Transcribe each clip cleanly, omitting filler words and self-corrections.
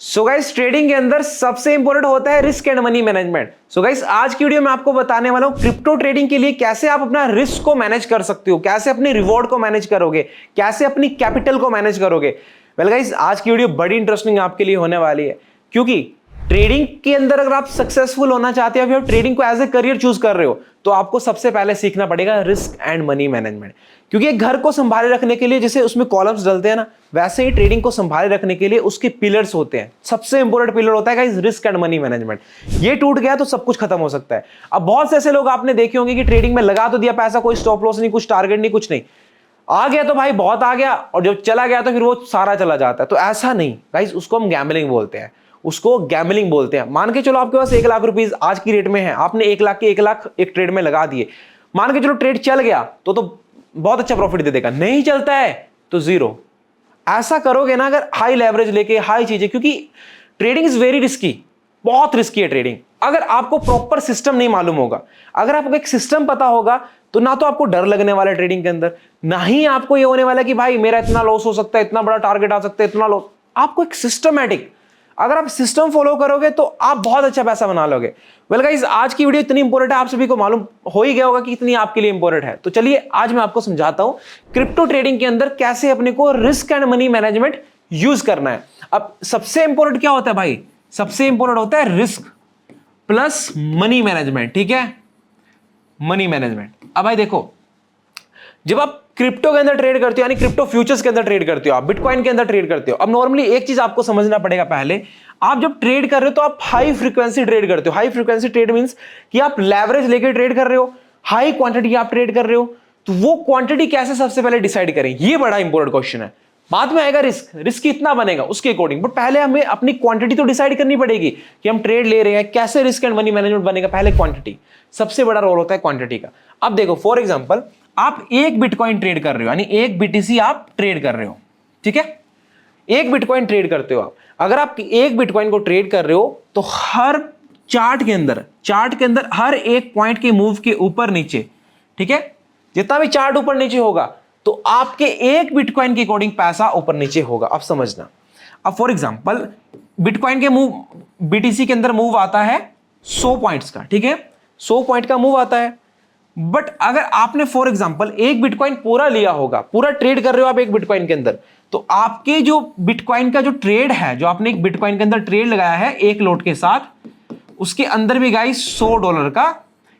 So guys trading के अंदर सबसे इंपॉर्टेंट होता है risk and money management. So guys आज की वीडियो में आपको बताने वाला हूं क्रिप्टो ट्रेडिंग के लिए कैसे आप अपना रिस्क को मैनेज कर सकते हो, कैसे अपनी रिवॉर्ड को मैनेज करोगे, कैसे अपनी कैपिटल को मैनेज करोगे। वेल गाइस आज की वीडियो बड़ी इंटरेस्टिंग आपके लिए होने वाली है, क्योंकि ट्रेडिंग के अंदर अगर आप सक्सेसफुल होना चाहते हो या फिर ट्रेडिंग को एज ए करियर चूज कर रहे हो तो आपको सबसे पहले सीखना पड़ेगा रिस्क एंड मनी मैनेजमेंट। क्योंकि एक घर को संभाले रखने के लिए जैसे उसमें कॉलम्स डलते हैं ना, वैसे ही ट्रेडिंग को संभाले रखने के लिए उसके पिलर्स होते हैं। सबसे इंपॉर्टेंट पिलर होता है guys risk and money management. ये टूट गया तो सब कुछ खत्म हो सकता है। अब बहुत से ऐसे लोग आपने देखे होंगे कि ट्रेडिंग में लगा तो दिया पैसा, कोई स्टॉप लॉस नहीं, कुछ टारगेट नहीं, कुछ नहीं, आ गया तो भाई बहुत आ गया, और जब चला गया तो फिर वो सारा चला जाता है। तो ऐसा नहीं गाइस, उसको हम गैम्बलिंग बोलते हैं, उसको गैम्बलिंग बोलते हैं। मान के चलो आपके पास 1 लाख रुपीस आज की रेट में है, आपने 1 लाख के 1 लाख एक ट्रेड में लगा दिए। मान के चलो ट्रेड चल गया तो बहुत अच्छा प्रॉफिट दे देगा, नहीं चलता है तो जीरो। ऐसा करोगे ना अगर हाई लेवरेज लेके, हाई चीजें, क्योंकि ट्रेडिंग इज वेरी रिस्की, बहुत रिस्की है ट्रेडिंग। अगर आपको प्रॉपर सिस्टम नहीं मालूम होगा, अगर आपको एक सिस्टम पता होगा तो ना तो आपको डर लगने वाला है ट्रेडिंग के अंदर, ना ही आपको ये होने वाला कि भाई मेरा इतना लॉस हो सकता है, इतना बड़ा टारगेट आ सकता है, इतना लॉस। आपको एक सिस्टमैटिक, अगर आप सिस्टम फॉलो करोगे तो आप बहुत अच्छा पैसा बना लोगे। वेल गाइस आज की वीडियो इतनी इंपॉर्टेंट है, आप सभी को मालूम हो ही गया होगा कि इतनी आपके लिए इंपॉर्टेंट है। तो चलिए आज मैं आपको समझाता हूं क्रिप्टो ट्रेडिंग के अंदर कैसे अपने को risk and money management use करना है। अब सबसे इंपॉर्टेंट क्या होता है भाई? सबसे इंपॉर्टेंट होता है रिस्क प्लस मनी मैनेजमेंट। ठीक है, मनी मैनेजमेंट। अब भाई देखो, जब आप क्रिप्टो के अंदर ट्रेड करते हो, यानी क्रिप्टो फ्यूचर्स के अंदर ट्रेड करते हो, आप बिटकॉइन के अंदर ट्रेड करते हो। अब नॉर्मली एक चीज आपको समझना पड़ेगा, पहले आप जब ट्रेड कर रहे हो तो आप हाई फ्रीक्वेंसी ट्रेड करते हो। हाई फ्रीक्वेंसी ट्रेड मींस कि आप लेवरेज लेके ट्रेड कर रहे हो, हाई क्वांटिटी आप ट्रेड कर रहे हो। तो वो क्वांटिटी कैसे सबसे पहले डिसाइड करें, ये बड़ा इंपॉर्टेंट क्वेश्चन है। बाद में आएगा रिस्क, रिस्क कितना बनेगा उसके अकॉर्डिंग, बट पहले हमें अपनी क्वांटिटी तो डिसाइड करनी पड़ेगी कि हम ट्रेड ले रहे हैं, कैसे रिस्क एंड मनी मैनेजमेंट बनेगा। पहले क्वांटिटी, सबसे बड़ा रोल होता है क्वांटिटी का। अब देखो फॉर एग्जांपल आप एक बिटकॉइन ट्रेड कर रहे हो, यानी एक बीटीसी आप ट्रेड कर रहे हो। ठीक है, एक बिटकॉइन ट्रेड करते हो आप। अगर आप एक बिटकॉइन को ट्रेड कर रहे हो तो हर चार्ट के अंदर हर एक पॉइंट के मूव के ऊपर नीचे, ठीक है, जितना भी चार्ट ऊपर नीचे होगा तो आपके एक बिटकॉइन के अकॉर्डिंग पैसा ऊपर नीचे होगा। अब समझना, अब फॉर एग्जांपल बिटकॉइन के मूव, बीटीसी के अंदर मूव आता है 100 पॉइंट्स का। ठीक है, 100 पॉइंट का मूव आता है। बट अगर आपने फॉर एग्जांपल एक बिटकॉइन पूरा लिया होगा, पूरा ट्रेड कर रहे हो आप एक बिटकॉइन के अंदर, तो आपके जो बिटकॉइन का जो ट्रेड है, जो आपने एक बिटकॉइन के अंदर ट्रेड लगाया है एक लोट के साथ, उसके अंदर भी गाइस $100 का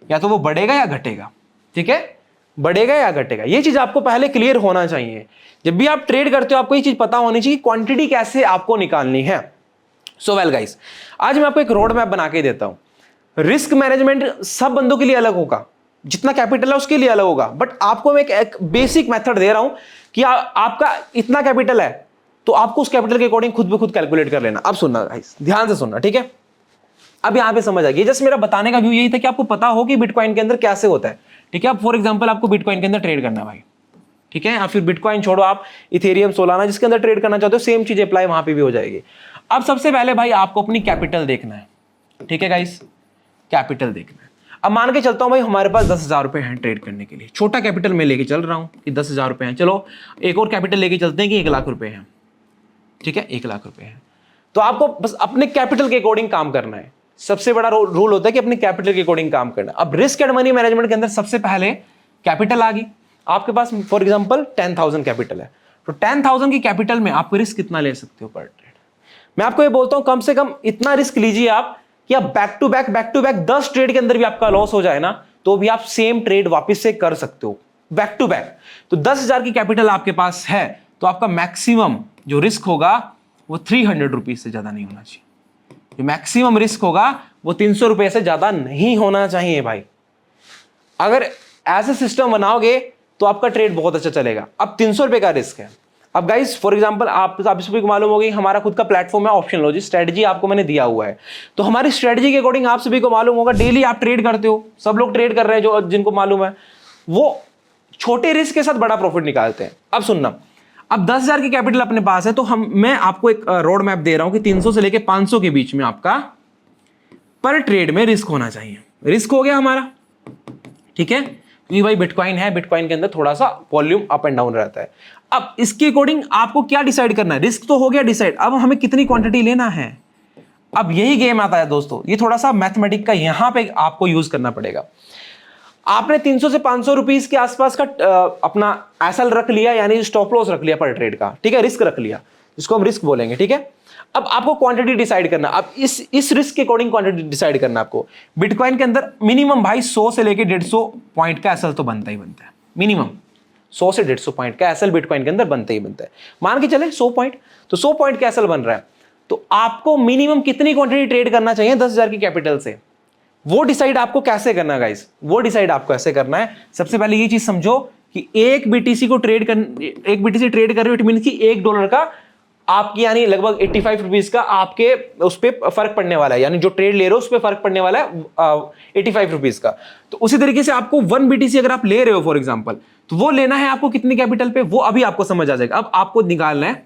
या तो वो बढ़ेगा या घटेगा। ठीक है, बढ़ेगा या घटेगा, ये चीज आपको पहले क्लियर होना चाहिए। जब भी आप ट्रेड करते हो आपको ये चीज पता होनी चाहिए क्वांटिटी कैसे आपको निकालनी है। सो वेल गाइस आज मैं आपको एक रोड मैप बना के देता हूं। रिस्क मैनेजमेंट सब बंदों के लिए अलग होगा, जितना कैपिटल है उसके लिए अलग होगा, बट आपको मैं एक बेसिक मेथड दे रहा हूं कि आपका इतना कैपिटल है तो आपको उस कैपिटल के अकॉर्डिंग खुद ब खुद कैलकुलेट कर लेना। अब सुनना गाइस, ध्यान से सुनना, ठीक है। अब यहां पे समझ आ गई, जस्ट मेरा बताने का व्यू यही था कि आपको पता हो कि बिटकॉइन के अंदर कैसे होता है। ठीक है, अब फॉर एग्जांपल आपको बिटकॉइन के अंदर ट्रेड करना है भाई, ठीक है, या फिर बिटकॉइन छोड़ो, आप इथेरियम, सोलाना जिसके अंदर ट्रेड करना चाहते हो, सेम चीज अप्लाई वहां पे भी हो जाएगी। अब सबसे पहले भाई आपको अपनी कैपिटल देखना है। ठीक है गाइस, कैपिटल देखना है। अब मान के चलता हूं भाई हमारे पास 10,000 रुपए हैं ट्रेड करने के लिए, छोटा कैपिटल में लेके चल रहा हूं कि 10,000 रुपए हैं। चलो एक और कैपिटल लेके चलते हैं कि 1 लाख रुपए हैं। ठीक है, 1 लाख रुपए हैं। तो आपको बस अपने कैपिटल के अकॉर्डिंग काम करना है। सबसे बड़ा रूल होता है कि अपने कैपिटल के अकॉर्डिंग काम करना। अब रिस्क एंड मनी मैनेजमेंट के अंदर सबसे पहले कैपिटल आ गई आपके पास। फॉर एग्जांपल 10,000 कैपिटल है, तो 10,000 की कैपिटल में आप रिस्क कितना ले सकते हो पर ट्रेड? मैं आपको ये बोलता हूं कम से कम इतना रिस्क लीजिए आप कि आप बैक टू बैक 10 ट्रेड के अंदर भी आपका लॉस हो जाए ना, तो भी आप सेम ट्रेड वापस से कर सकते हो बैक टू बैक। तो 10,000 की कैपिटल आपके पास है तो आपका मैक्सिमम जो रिस्क होगा वो 300 रुपीज से ज्यादा नहीं होना चाहिए। जो मैक्सिमम रिस्क होगा वो 300 रुपए से ज्यादा नहीं होना चाहिए भाई। अगर ऐसे सिस्टम बनाओगे तो आपका ट्रेड बहुत अच्छा चलेगा। अब 300 रुपए का रिस्क है। अब गाइस फॉर एग्जांपल आप सभी को मालूम होगी हमारा खुद का प्लेटफॉर्म है ऑप्शनलॉजी, स्ट्रेटजी आपको मैंने दिया हुआ है। तो हमारी स्ट्रेटजी के अकॉर्डिंग आप सभी को मालूम होगा, डेली आप ट्रेड करते हो, सब लोग ट्रेड कर रहे हैं, जो जिनको मालूम है वो छोटे रिस्क के साथ बड़ा प्रॉफिट निकालते हैं। अब सुनना, अब 10,000 की कैपिटल अपने पास है तो मैं आपको एक रोड मैप दे रहा हूं कि 300 से लेके 500 के बीच में आपका पर ट्रेड में रिस्क होना चाहिए। रिस्क हो गया हमारा, ठीक है, क्योंकि भाई बिटकॉइन है, बिटकॉइन के अंदर थोड़ा सा वॉल्यूम अप एंड डाउन रहता है। अब इसके अकॉर्डिंग आपको क्या डिसाइड करना है, रिस्क तो हो गया डिसाइड, अब हमें कितनी क्वांटिटी लेना है। अब यही गेम आता है दोस्तों, ये थोड़ा सा मैथमेटिक का यहां पे आपको यूज करना पड़ेगा। आपने 300 से 500 रुपीस के आसपास का अपना एसएल रख लिया, यानी स्टॉप लॉस रख लिया पर ट्रेड का, ठीक है, रिस्क रख लिया, जिसको हम रिस्क बोलेंगे, ठीक है। अब आपको क्वांटिटी डिसाइड करना, अब इस रिस्क के अकॉर्डिंग क्वांटिटी डिसाइड करना आपको। बिटकॉइन के अंदर मिनिमम भाई 100 से लेके 150 पॉइंट का एसएल तो बनता ही बनता है, मिनिमम 100 से 150 पॉइंट का एसएल बिटकॉइन के अंदर बनता ही बनता है। मान के चले 100 पॉइंट, तो 100 पॉइंट का एसएल बन रहा है, तो आपको मिनिमम कितनी क्वांटिटी ट्रेड करना चाहिए 10,000 की कैपिटल से, वो डिसाइड आपको कैसे करना है गाइस, वो डिसाइड आपको ऐसे करना है। सबसे पहले ये चीज समझो कि एक बीटीसी को ट्रेड कर, एक बीटीसी ट्रेड कर रहे हो, इट मीन कि $1 का आपकी यानी लगभग 85 रुपीज का आपके उस पर फर्क पड़ने वाला है, यानी जो ट्रेड ले रहे हो उस पर फर्क पड़ने वाला है 85 रुपीज का। तो उसी तरीके से आपको 1 बीटीसी अगर आप ले रहे हो फॉर एग्जांपल, तो वो लेना है आपको कितनी कैपिटल पे, वो अभी आपको समझ आ जाएगा। अब आपको निकालना है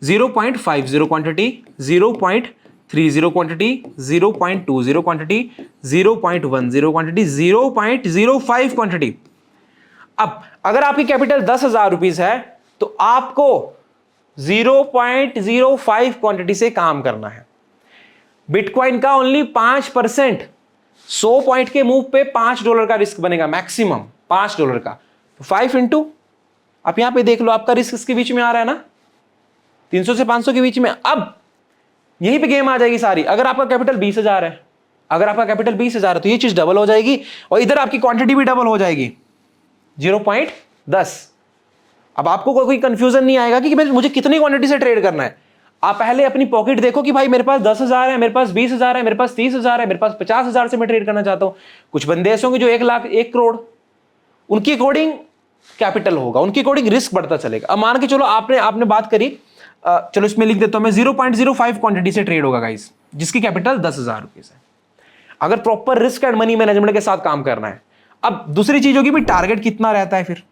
0.50 quantity, 0.30 quantity, 0.20 quantity, 0.10 quantity, 0.05 quantity. अब अगर आपकी कैपिटल 10,000 रुपीज है तो आपको 0.05 क्वांटिटी से काम करना है। बिटकॉइन का ओनली 5%, 100 पॉइंट के मूव पे $5 का रिस्क बनेगा, मैक्सिमम $5 का। 5 इंटू, आप यहां पे देख लो आपका रिस्क इसके बीच में आ रहा है ना, 300 से 500 के बीच में। अब यहीं पे गेम आ जाएगी सारी। अगर आपका कैपिटल 20,000 है, अगर आपका कैपिटल 20,000 है तो ये चीज डबल हो जाएगी और इधर आपकी क्वांटिटी भी डबल हो जाएगी, 0.10। अब आपको कोई कंफ्यूजन नहीं आएगा कि मुझे कितनी क्वांटिटी से ट्रेड करना है। आप पहले अपनी पॉकेट देखो कि भाई मेरे पास 10,000 है, मेरे पास 20,000 है, मेरे पास 30,000 है, मेरे पास 50,000 से मैं ट्रेड करना चाहता हूं। कुछ बंदे ऐसे होंगे जो 1 लाख, 1 करोड़, उनकी अकॉर्डिंग कैपिटल होगा, उनकी अकॉर्डिंग रिस्क बढ़ता चलेगा। अब मान के चलो आपने बात करी, चलो इसमें लिख देता हूं मैं 0.05 क्वांटिटी से ट्रेड होगा गाइस, जिसकी कैपिटल 10,000 रुपीज है, अगर proper risk and money management के साथ काम करना है। अब दूसरी चीज होगी भी टारगेट कितना रहता है फिर,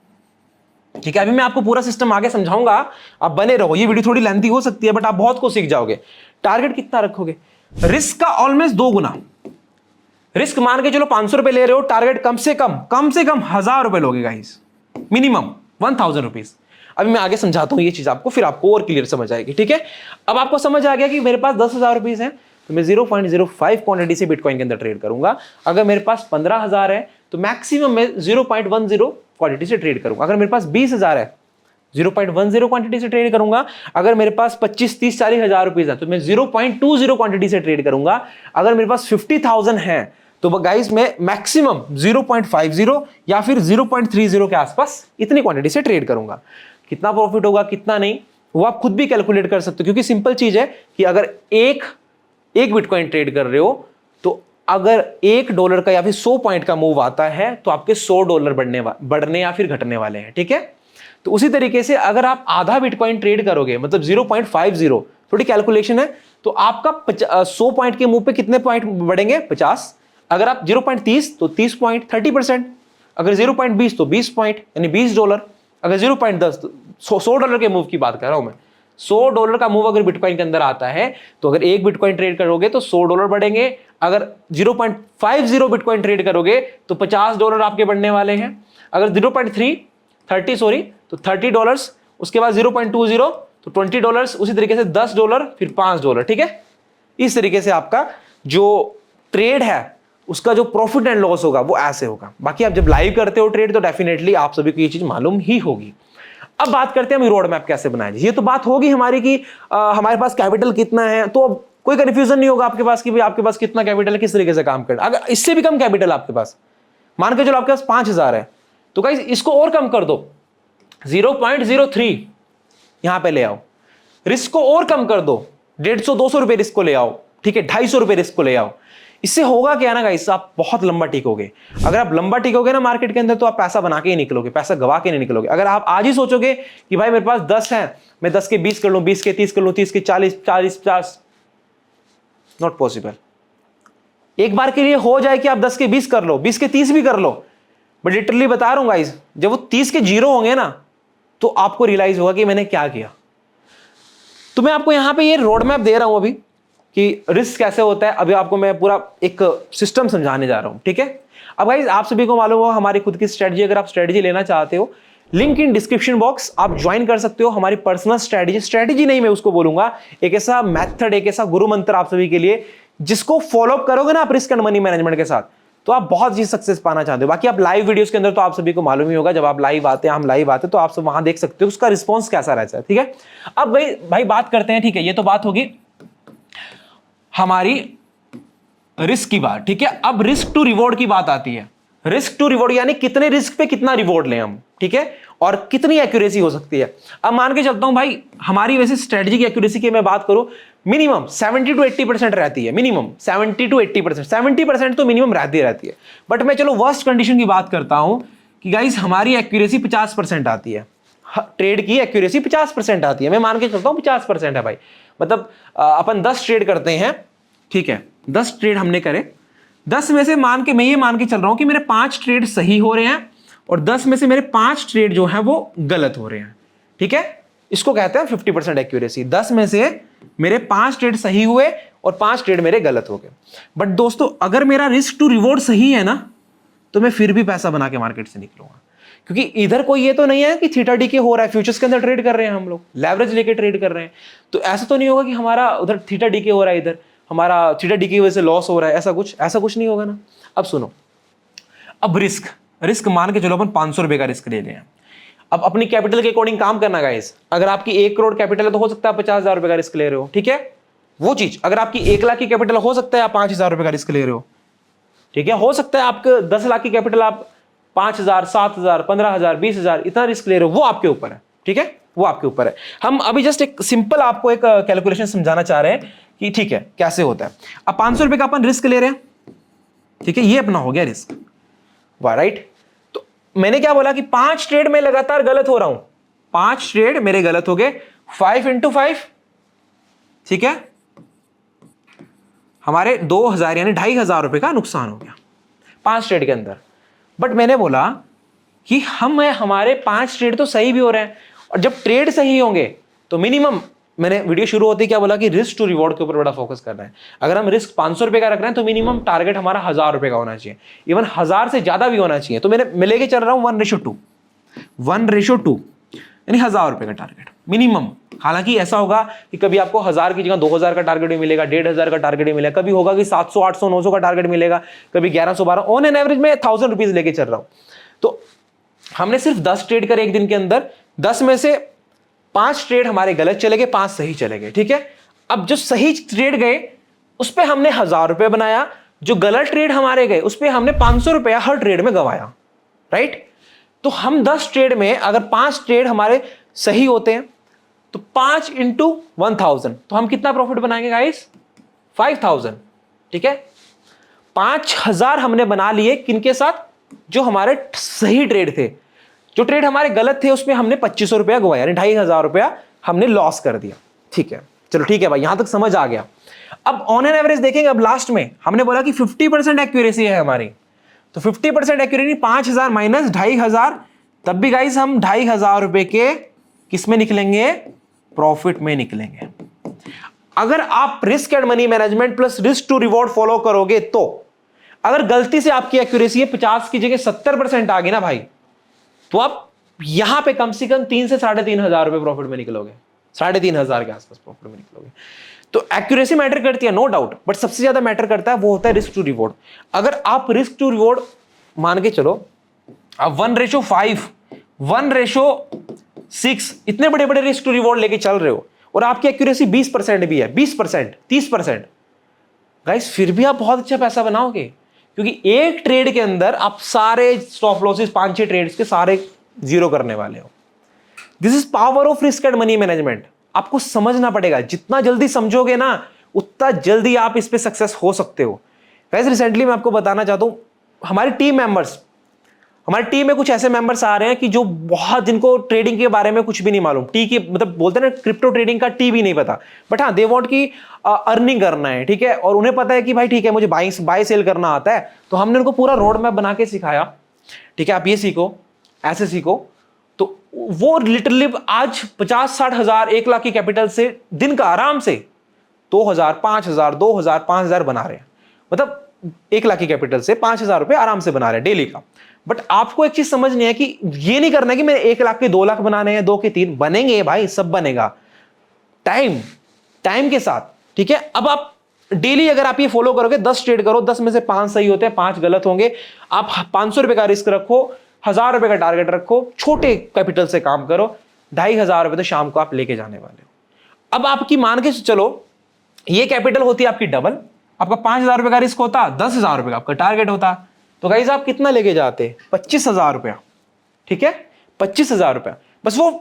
ठीक है। अभी मैं आपको पूरा सिस्टम आगे समझाऊंगा, आप बने रहो, ये वीडियो थोड़ी लेंथी हो सकती है बट आप बहुत कुछ सीख जाओगे। टारगेट कितना रखोगे, रिस्क का ऑलमोस्ट 2 गुना रिस्क। मान के चलो 500 रुपए ले रहे हो, टारगेट कम से कम 1,000 रुपए लोगे गाइस, मिनिमम 1,000 रुपीज। अभी मैं आगे समझाता हूं ये चीज आपको, फिर आपको और क्लियर समझ आएगी, ठीक है। अब आपको समझ आ गया कि मेरे पास 10,000 रुपीज है तो मैं 0.05 क्वांटिटी से बिटकॉइन के अंदर ट्रेड करूंगा। अगर मेरे पास 15,000 है तो मैक्सिमम मैं 0.10 क्वांटिटी से ट्रेड करूंगा। अगर मेरे पास 20,000 है 0.10 क्वांटिटी से ट्रेड करूंगा। अगर मेरे पास 25, 30, 40 हजार रुपीज है तो मैं 0.20 क्वांटिटी से ट्रेड करूंगा। अगर मेरे पास 50,000 है तो गाइस मैं मैक्सिमम 0.50 या फिर 0.30 के आसपास इतनी क्वांटिटी से ट्रेड करूंगा। कितना प्रॉफिट होगा कितना नहीं वो आप खुद भी कैलकुलेट कर सकते हो, क्योंकि सिंपल चीज है कि अगर एक बिटकॉइन ट्रेड कर रहे हो तो अगर $1 का या फिर 100 पॉइंट का मूव आता है तो आपके $100 बढ़ने या फिर घटने वाले हैं, ठीक है। तो उसी तरीके से अगर आप आधा बिटकॉइन ट्रेड करोगे, मतलब 0.50, थोड़ी कैलकुलेशन है, तो आपका 100 पॉइंट के मूव पे कितने पॉइंट बढ़ेंगे, 50। अगर आप 0.30 तो 30 पॉइंट, 30%। अगर 0.20 तो 20 पॉइंट यानी $20। अगर 0.10 तो $100 के मूव की बात कर रहा हूं मैं, $100 का मूव अगर बिटकॉइन के अंदर आता है तो अगर एक बिटकॉइन ट्रेड करोगे तो $100 बढ़ेंगे। अगर 0.50 बिटकॉइन ट्रेड करोगे तो $50 आपके बढ़ने वाले हैं। अगर 0.30 तो $30। उसके बाद 0.20 तो $20। उसी तरीके से $10 फिर $5, ठीक है। इस तरीके से आपका जो ट्रेड है उसका जो प्रॉफिट एंड लॉस होगा वो ऐसे होगा। बाकी आप जब लाइव करते हो ट्रेड तो डेफिनेटली आप सभी को ये चीज मालूम ही होगी। अब बात करते हैं हम रोड मैप कैसे बनाएं। ये तो बात होगी हमारी कि हमारे पास कैपिटल कितना है, तो अब कोई कंफ्यूजन नहीं होगा आपके पास कि भाई आपके पास कितना कैपिटल है, किस तरीके से काम करना। अगर इससे भी कम कैपिटल आपके पास, मान के चलो आपके पास 5,000 है तो गाइस इसको और कम कर दो, 0.03 यहां पे ले आओ। रिस्क को और कम कर दो, 150-200 रुपए रिस्क को ले आओ, ठीक है, 250 रुपए रिस्क को ले आओ। इससे होगा क्या ना गाइस, आप बहुत लंबा टिकोगे। अगर आप लंबा टिकोगे ना मार्केट के अंदर तो आप पैसा बना के ही निकलोगे, पैसा गवा के नहीं निकलोगे। अगर आप आज ही सोचोगे कि भाई मेरे पास 10 है, मैं 10 के 20 कर लूं, 20 के 30 कर लूं, 30 के 40, 50, नॉट पॉसिबल। एक बार के लिए हो जाए कि आप 10 के 20 कर लो, 20 के 30 भी कर लो, बट लिटरली बता रहा हूं गाइस, जब वो 30 के 0 होंगे ना तो आपको रियलाइज होगा कि मैंने क्या किया। तो मैं आपको यहां पे ये रोड मैप दे रहा हूं अभी कि रिस्क कैसे होता है। अभी आपको मैं पूरा एक सिस्टम समझाने जा रहा हूं, ठीक है। अब गाइस आप सभी को मालूम हो हमारी खुद की स्ट्रेटजी, अगर आप स्ट्रेटजी लेना चाहते हो, लिंक इन डिस्क्रिप्शन बॉक्स, आप ज्वाइन कर सकते हो। हमारी पर्सनल स्ट्रेटेजी नहीं मैं उसको बोलूंगा, एक ऐसा मेथड, एक ऐसा गुरु मंत्र आप सभी के लिए, जिसको फॉलो अप करोगे ना आप रिस्क एंड मनी मैनेजमेंट के साथ, तो आप बहुत जी सक्सेस पाना चाहते हो। बाकी आप लाइव वीडियोस के अंदर तो आप सभी को मालूम ही होगा, जब आप लाइव आते हैं, हम लाइव आते हैं, तो आप सब वहां देख सकते हो उसका रिस्पॉन्स कैसा रहता है। ठीक है, अब भाई बात करते हैं। ठीक है, ये तो बात होगी हमारी रिस्क की बात। ठीक है, अब रिस्क टू रिवॉर्ड की बात आती है। रिस्क टू रिवॉर्ड यानी कितने रिस्क पे कितना रिवॉर्ड लें हम। ठीक है, और कितनी एक्यूरेसी हो सकती है। अब मान के चलता हूं भाई, हमारी वैसे स्ट्रेटजी की एक्यूरेसी की मैं बात करूं, मिनिमम 70 to 80% रहती है। मिनिमम 70 to 80%, 70% तो मिनिमम रहती है। बट मैं चलो वर्स्ट कंडीशन की बात करता हूं कि गाइस हमारी एक्यूरेसी 50% आती है। ट्रेड की एक्यूरेसी 50% आती है, मैं मान के चलता हूं 50% है भाई। मतलब अपन 10 ट्रेड करते हैं, ठीक है, 10 ट्रेड हमने करे, 10 में से मैं ये मान के चल रहा हूं कि मेरे 5 ट्रेड सही हो रहे हैं और 10 में से मेरे 5 ट्रेड जो है वो गलत हो रहे हैं। ठीक है, इसको कहते हैं 50% एक्यूरेसी। 10 में से मेरे 5 ट्रेड सही हुए और 5 ट्रेड मेरे गलत हो गए। बट दोस्तों, अगर मेरा रिस्क टू रिवॉर्ड सही है ना, तो मैं फिर भी पैसा बना के मार्केट से निकलूंगा। क्योंकि इधर कोई ये तो नहीं है कि थीटा डीके हो रहा है, फ्यूचर्स के अंदर ट्रेड कर रहे हैं हम लोग, लेवरेज लेके ट्रेड कर रहे हैं, तो ऐसा तो नहीं होगा कि हमारा उधर थीटा डीके हो रहा है, इधर हमारा थीटा डीके की वजह से लॉस हो रहा है, ऐसा कुछ नहीं होगा ना। अब सुनो, अब रिस्क मान के चलो अपन 500 रुपए का रिस्क ले रहे हैं। अब अपनी कैपिटल के अकॉर्डिंग काम करना गाइस। अगर आपकी 1 करोड़ कैपिटल है तो हो सकता है 50,000 रुपए का रिस्क ले रहे हो। ठीक है, वो चीज अगर आपकी 1 लाख की कैपिटल हो सकता है आप 5,000 रुपए का रिस्क ले रहे हो। ठीक है, हो सकता है आपके 10 लाख की कैपिटल आप 5,000, 7,000, 15,000, 20,000 इतना रिस्क ले रहे हो, वो आपके ऊपर है। ठीक है, वो आपके ऊपर है। हम अभी जस्ट एक सिंपल आपको एक कैलकुलेशन समझाना चाह रहे हैं कि ठीक है कैसे होता है। अब 500 रुपए का अपन रिस्क ले रहे हैं, ठीक है, ये अपना हो गया रिस्क, वाह, राइट। तो मैंने क्या बोला कि 5 ट्रेड में लगातार गलत हो रहा हूं, 5 ट्रेड मेरे गलत हो गए, 5 into 5, ठीक है, हमारे 2,000 यानी 2,500 रुपए का नुकसान हो गया 5 ट्रेड के अंदर। बट मैंने बोला कि हमारे 5 ट्रेड तो सही भी हो रहे हैं, और जब ट्रेड सही होंगे तो मिनिमम, मैंने वीडियो शुरू होते ही क्या बोला कि रिस्क टू रिवॉर्ड के ऊपर बड़ा फोकस करना है। अगर हम रिस्क 500 रुपए का रख रहे हैं तो मिनिमम टारगेट हमारा 1,000 रुपए का होना चाहिए, इवन 1,000 से ज्यादा भी होना चाहिए। तो मैं लेके चल रहा हूं 1:2 यानी 1,000 रुपए का टारगेट मिनिमम। हालांकि ऐसा होगा कि कभी आपको 1,000 की जगह 2,000 का टारगेट भी मिलेगा, 1,500 का टारगेट भी मिलेगा, कभी होगा कि 700, 800, 900 का टारगेट मिलेगा, कभी 1100, 1200। ऑन एन एवरेज में 1,000 रुपीज लेके चल रहा हूं। तो हमने सिर्फ 10 ट्रेड करे एक दिन के अंदर, 10 में से 5 ट्रेड हमारे गलत चले गए, 5 सही चले गए। ठीक है, अब जो सही ट्रेड गए उस पर हमने 1,000 रुपए बनाया, जो गलत ट्रेड हमारे गए उस पर हमने 500 रुपया हर ट्रेड में गंवाया, राइट। तो हम 10 ट्रेड में अगर 5 ट्रेड हमारे सही होते हैं तो 5 into 1,000, तो हम कितना प्रॉफिट बनाएंगे गाइस? 5,000। ठीक है, 5,000 हमने बना लिए किनके साथ? जो हमारे सही ट्रेड थे। जो ट्रेड हमारे गलत थे उसमें हमने 2,500 रुपया गवाया, यानी 2,500 रुपया हमने लॉस कर दिया। ठीक है, चलो ठीक है भाई, यहां तक समझ आ गया। अब ऑन एन एवरेज देखेंगे, अब लास्ट में हमने बोला कि 50% एक्यूरेसी है हमारी, तो 50% एक्यूरेसी 5,000 माइनस 2,500, तब भी गाइस हम 2,500 रुपए के किस में निकलेंगे? प्रॉफिट में निकलेंगे। अगर आप risk and money management plus risk to reward follow करोगे तो अगर गलती से आपकी एक्यूरेसी 50 की जगह 70% आ गई ना भाई, तो आप यहां पे कम से कम 3 से 3,500 रुपए प्रॉफिट में निकलोगे, 3,500 के आसपास प्रॉफिट में निकलोगे। तो एक्यूरेसी मैटर करती है, नो डाउट, बट सबसे ज्यादा मैटर करता है वो होता है रिस्क टू रिवॉर्ड। अगर आप रिस्क टू रिवॉर्ड मान के चलो, आप 1:5, 1:6 इतने बड़े बड़े रिस्क टू रिवॉर्ड लेके चल रहे हो और आपकी एक्यूरेसी 20% भी है, 20%, 30%, गाइस फिर भी आप बहुत अच्छा पैसा बनाओगे, क्योंकि एक ट्रेड के अंदर आप सारे स्टॉप लॉसेस 5-6 ट्रेड्स के सारे जीरो करने वाले हो। This is power of risk and money management. आपको समझना पड़ेगा, जितना जल्दी समझोगे ना उतना जल्दी आप इस पे सक्सेस हो सकते हो। गाइस रिसेंटली मैं आपको बताना चाहता हूं, हमारी टीम में कुछ ऐसे मेंबर्स आ रहे हैं कि जो बहुत, जिनको ट्रेडिंग के बारे में कुछ भी नहीं मालूम, टी की मतलब बोलते हैं ना क्रिप्टो ट्रेडिंग का टी भी नहीं पता, बट हाँ दे वांट की अर्निंग करना है। ठीक है, और उन्हें पता है कि भाई ठीक है मुझे बाय सेल करना आता है, तो हमने उनको पूरा रोड मैप बना के सिखाया। ठीक है, आप ये सीखो, ऐसे सीखो, तो वो लिटरली आज 50-60 हजार 1 लाख की कैपिटल से दिन का आराम से 2,000, 5,000, 2,000, 5,000 बना रहे हैं। मतलब 1 लाख की कैपिटल से 5,000 रुपए आराम से बना रहे हैं डेली का। बट आपको एक चीज समझनी है कि ये नहीं करना है कि मैं 1 लाख के 2 लाख बनाने हैं, 2 के 3 बनेंगे भाई, सब बनेगा टाइम के साथ, ठीक है। अब आप डेली अगर आप ये फॉलो करोगे, 10 ट्रेड करो, 10 में से 5 सही होते हैं, 5 गलत होंगे। आप 500 रुपए का रिस्क रखो, 1,000 रुपए का टारगेट रखो, छोटे कैपिटल से काम करो, 2,500 रुपए तो शाम को आप लेके जाने वाले हो। अब आपकी मान के चलो ये कैपिटल होती है आपकी डबल, आपका 5,000 रुपए का रिस्क होता, 10,000 रुपए का आपका टारगेट होता, तो गाइस आप कितना लेके जाते? 25,000 रुपया, ठीक है, 25,000 रुपया। बस वो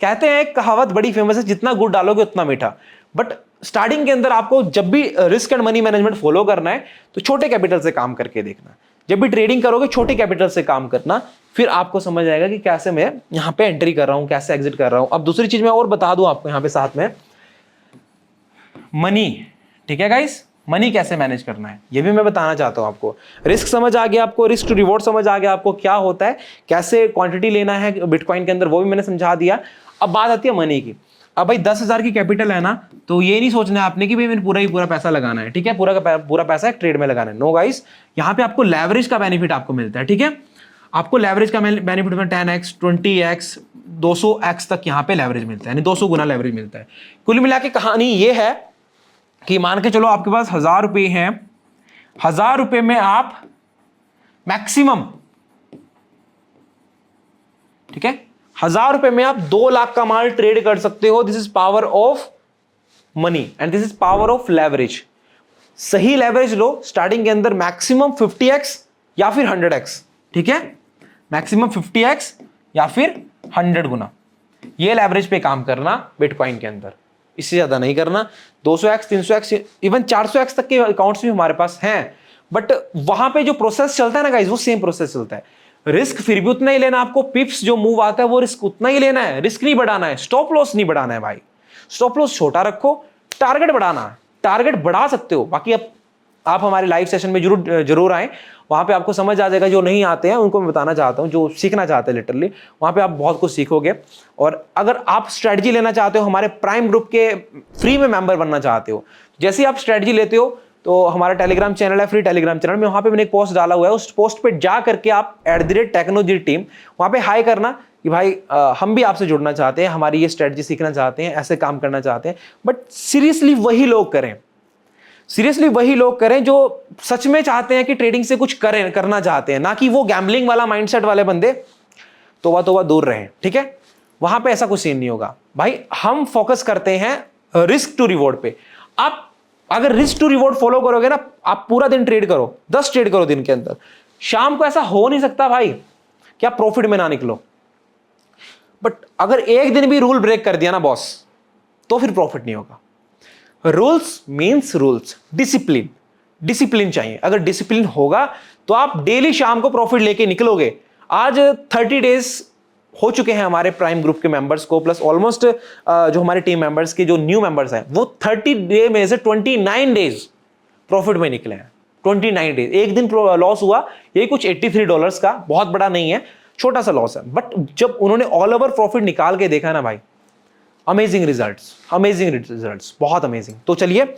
कहते हैं एक कहावत बड़ी फेमस है, जितना गुड़ डालोगे उतना मीठा। बट स्टार्टिंग के अंदर आपको जब भी risk and money management follow करना है तो छोटे कैपिटल से काम करके देखना। जब भी ट्रेडिंग करोगे छोटे कैपिटल से काम करना, फिर आपको समझ आएगा कि कैसे मैं यहां पे एंट्री कर रहा हूं, कैसे एग्जिट कर रहा हूं। अब दूसरी चीज मैं और बता दूं आपको यहां पे साथ में, मनी, ठीक है गाइस, मनी कैसे मैनेज करना है ये भी मैं बताना चाहता हूं आपको। रिस्क समझ आ गया आपको, रिस्क टू रिवॉर्ड समझ आ गया आपको, क्या होता है, कैसे क्वांटिटी लेना है बिटकॉइन के अंदर, वो भी मैंने समझा दिया। अब बात आती है मनी की। अब भाई 10,000 की कैपिटल है ना, तो ये नहीं सोचना है आपने कि भाई मैंने पूरा ही पूरा पैसा लगाना है, ठीक है, पूरा का पूरा पैसा एक ट्रेड में लगाना है। नो गाइस, यहाँ पे आपको लेवरेज का बेनिफिट आपको मिलता है, ठीक है। आपको लेवरेज का बेनिफिट में 10x, 20x, 200x तक यहाँ पे लेवरेज मिलता है, यानी 200 गुना लेवरेज मिलता है। कुल मिला के कहानी ये है कि मान के चलो आपके पास 1,000 रुपए हैं, 1,000 रुपए में आप मैक्सिमम, ठीक है, 1,000 रुपए में आप 2 लाख का माल ट्रेड कर सकते हो। This is power of money and this is power of leverage. सही लेवरेज लो, स्टार्टिंग के अंदर मैक्सिमम 50x या फिर 100x, ठीक है, मैक्सिमम 50x या फिर 100 गुना, ये लेवरेज पे काम करना बिटकॉइन के अंदर, इससे ज्यादा नहीं करना। 200x, 300x, इवन 400x तक के अकाउंट्स भी हमारे पास हैं, बट वहां पे जो प्रोसेस चलता है ना गाइस, वो सेम प्रोसेस चलता है। रिस्क फिर भी उतना ही लेना, आपको पिप्स जो मूव आता है वो रिस्क उतना ही लेना है, रिस्क नहीं बढ़ाना है, स्टॉप लॉस नहीं बढ़ाना है भाई। स्टॉप लॉस छोटा रखो, टारगेट बढ़ाना है, टारगेट बढ़ा सकते हो। बाकी अब आप हमारे लाइव सेशन में जरूर आए, वहां पे आपको समझ आ जाएगा। जो नहीं आते हैं उनको मैं बताना चाहता हूं, जो सीखना चाहते हैं लिटरली, वहां पे आप बहुत कुछ सीखोगे। और अगर आप स्ट्रेटजी लेना चाहते हो, हमारे प्राइम ग्रुप के फ्री में मेंबर बनना चाहते हो, जैसे ही आप स्ट्रेटजी लेते हो तो हमारा टेलीग्राम चैनल है, फ्री टेलीग्राम चैनल में, वहां पे मैंने एक पोस्ट डाला हुआ है, उस पोस्ट पे जा करके आप @टेक्नोजी टीम वहां पे हाई करना कि भाई हम भी आपसे जुड़ना चाहते हैं, हमारी ये स्ट्रेटजी सीखना चाहते हैं, ऐसे काम करना चाहते हैं। बट सीरियसली वही लोग करें, सीरियसली वही लोग करें जो सच में चाहते हैं कि ट्रेडिंग से कुछ करें, करना चाहते हैं, ना कि वो गैम्बलिंग वाला माइंडसेट वाले बंदे तोबा दूर रहें, ठीक है। वहां पे ऐसा कुछ सीन नहीं होगा भाई। हम फोकस करते हैं रिस्क टू रिवॉर्ड पे। आप अगर रिस्क टू रिवॉर्ड फॉलो करोगे ना, आप पूरा दिन ट्रेड करो, 10 ट्रेड करो दिन के अंदर, शाम को ऐसा हो नहीं सकता भाई कि आप प्रॉफिट में ना निकलो। बट अगर एक दिन भी रूल ब्रेक कर दिया ना बॉस, तो फिर प्रॉफिट नहीं होगा। Rules means rules, discipline, discipline चाहिए। अगर डिसिप्लिन होगा तो आप डेली शाम को प्रॉफिट लेके निकलोगे। आज 30 डेज हो चुके हैं हमारे प्राइम ग्रुप के मेंबर्स को, प्लस ऑलमोस्ट जो हमारे टीम मेंबर्स के जो न्यू मेंबर्स हैं, वो 30 डे में से 29 डेज प्रॉफिट में निकले हैं। 29 डेज, एक दिन लॉस हुआ, ये कुछ $83 का, बहुत बड़ा नहीं है, छोटा सा लॉस है। बट जब उन्होंने ऑल ओवर प्रॉफिट निकाल के देखा ना भाई, अमेजिंग रिजल्ट्स, अमेजिंग रिजल्ट्स, बहुत अमेजिंग। तो चलिए,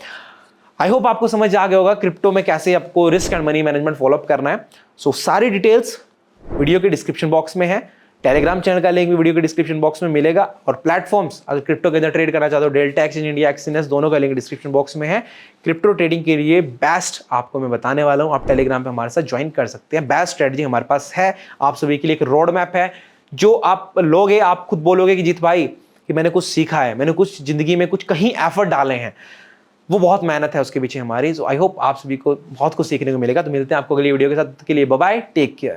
आई होप आपको समझ आ गया होगा क्रिप्टो में कैसे आपको risk and money management follow up करना है। सो सारी डिटेल्स वीडियो के डिस्क्रिप्शन बॉक्स में है। टेलीग्राम चैनल का लिंक भी वीडियो के डिस्क्रिप्शन बॉक्स में मिलेगा, और प्लेटफॉर्म्स अगर क्रिप्टो के अंदर ट्रेड करना चाहते हो, डेल्टा एक्सचेंज, इंडिया एक्सचेंज, दोनों का लिंक डिस्क्रिप्शन बॉक्स में है। क्रिप्टो ट्रेडिंग के लिए बेस्ट आपको मैं बताने वाला हूं, आप टेलीग्राम पे हमारे साथ ज्वाइन कर सकते हैं। बेस्ट स्ट्रेटजी हमारे पास है आप सभी के लिए, एक रोड मैप है जो आप लोगे, आप खुद बोलोगे कि जीत भाई कि मैंने कुछ सीखा है, मैंने कुछ जिंदगी में कुछ कहीं एफर्ट डाले हैं, वो बहुत मेहनत है उसके पीछे हमारी। सो आई होप आप सभी को बहुत कुछ सीखने को मिलेगा। तो मिलते हैं आपको अगली वीडियो के साथ, के लिए बाय बाय, टेक केयर।